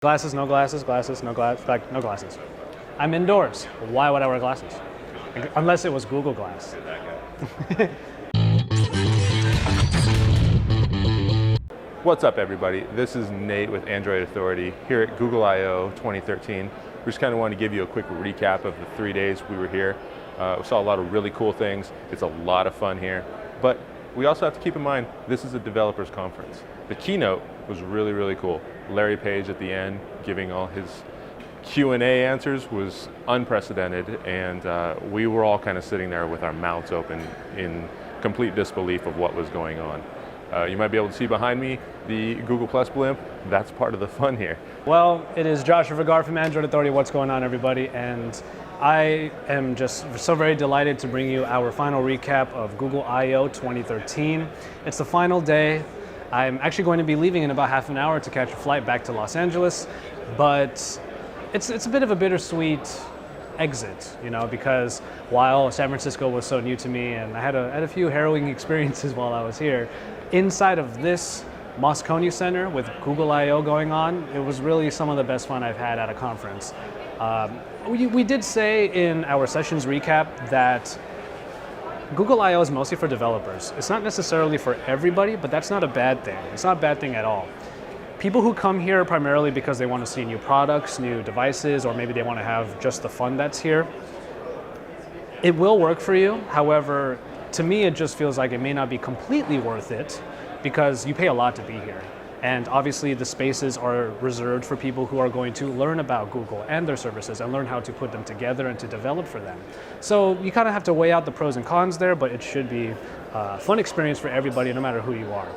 Glasses, no glasses, glasses, no glasses, like no glasses. I'm indoors. Why would I wear glasses? Unless it was Google Glass. What's up, everybody? This is Nate with Android Authority here at Google I/O 2013. We just kind of wanted to give you a quick recap of the 3 days we were here. We saw a lot of really cool things. It's a lot of fun here, but we also have to keep in mind this is a developers conference. The keynote was really, really cool. Larry Page at the end giving all his Q&A answers was unprecedented, and we were all kind of sitting there with our mouths open in complete disbelief of what was going on. You might be able to see behind me the Google Plus blimp. That's part of the fun here. Well, it is Joshua Vergara from Android Authority. What's going on, everybody? And I am just so very delighted to bring you our final recap of Google I/O 2013. It's the final day. I'm actually going to be leaving in about half an hour to catch a flight back to Los Angeles, but it's a bit of a bittersweet exit, you know, because while San Francisco was so new to me and I had a few harrowing experiences while I was here, inside of this Moscone Center with Google I/O going on, it was really some of the best fun I've had at a conference. We did say in our sessions recap that Google I/O is mostly for developers. It's not necessarily for everybody, but that's not a bad thing. It's not a bad thing at all. People who come here primarily because they want to see new products, new devices, or maybe they want to have just the fun that's here, it will work for you. However, to me, it just feels like it may not be completely worth it because you pay a lot to be here. And obviously the spaces are reserved for people who are going to learn about Google and their services and learn how to put them together and to develop for them. So you kind of have to weigh out the pros and cons there, but it should be a fun experience for everybody, no matter who you are.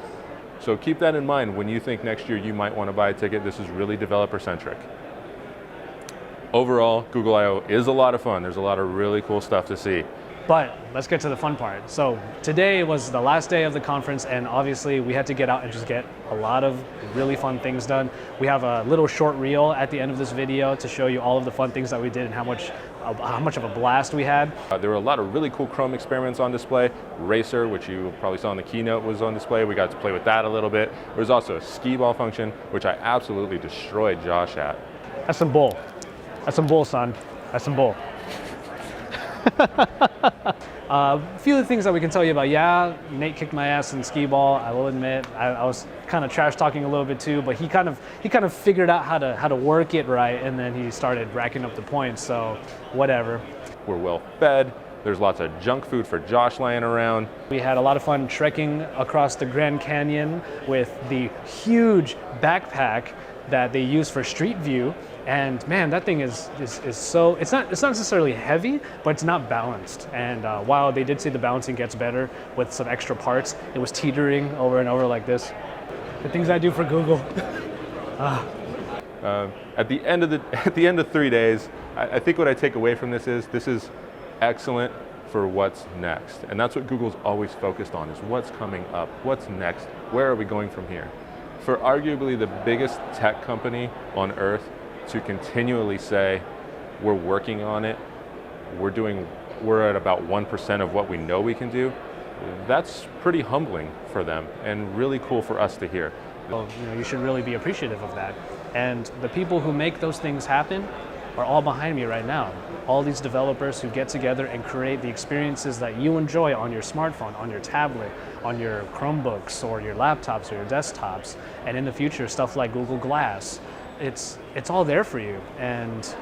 So keep that in mind when you think next year you might want to buy a ticket. This is really developer-centric. Overall, Google I/O is a lot of fun. There's a lot of really cool stuff to see. But let's get to the fun part. So today was the last day of the conference, and obviously we had to get out and just get a lot of really fun things done. We have a little short reel at the end of this video to show you all of the fun things that we did and how much of a blast we had. There were a lot of really cool Chrome experiments on display. Racer, which you probably saw in the keynote, was on display. We got to play with that a little bit. There was also a skee ball function, which I absolutely destroyed Josh at. That's some bull. That's some bull, son. That's some bull. A few of the things that we can tell you about. Yeah, Nate kicked my ass in skee ball. I will admit, I was kind of trash talking a little bit too, but he kind of figured out how to work it right, and then he started racking up the points. So whatever. We're well fed. There's lots of junk food for Josh laying around. We had a lot of fun trekking across the Grand Canyon with the huge backpack that they use for Street View. And man, that thing is so, it's not necessarily heavy, but it's not balanced. And while they did say the balancing gets better with some extra parts, it was teetering over and over like this. The things I do for Google. At the end of 3 days, I think what I take away from this is excellent for what's next. And that's what Google's always focused on, is what's coming up, what's next, where are we going from here? For arguably the biggest tech company on earth to continually say, we're working on it, we're at about 1% of what we know we can do, that's pretty humbling for them and really cool for us to hear. Well, you know, you should really be appreciative of that. And the people who make those things happen are all behind me right now. All these developers who get together and create the experiences that you enjoy on your smartphone, on your tablet, on your Chromebooks or your laptops or your desktops, and in the future stuff like Google Glass. It's all there for you, and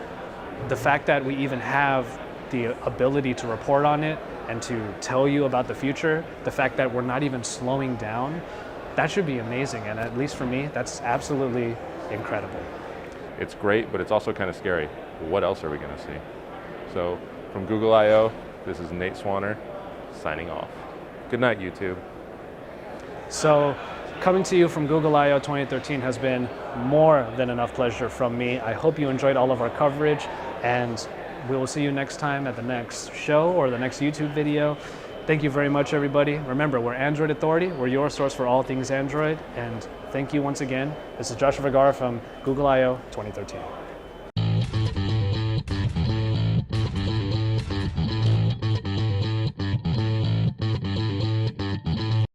the fact that we even have the ability to report on it and to tell you about the future, the fact that we're not even slowing down, that should be amazing, and at least for me, that's absolutely incredible. It's great, but it's also kind of scary. What else are we going to see? So from Google I/O, this is Nate Swanner signing off. Good night, YouTube. So coming to you from Google I/O 2013 has been more than enough pleasure from me. I hope you enjoyed all of our coverage, and we will see you next time at the next show or the next YouTube video. Thank you very much, everybody. Remember, we're Android Authority. We're your source for all things Android. And thank you once again. This is Joshua Vergara from Google I/O 2013.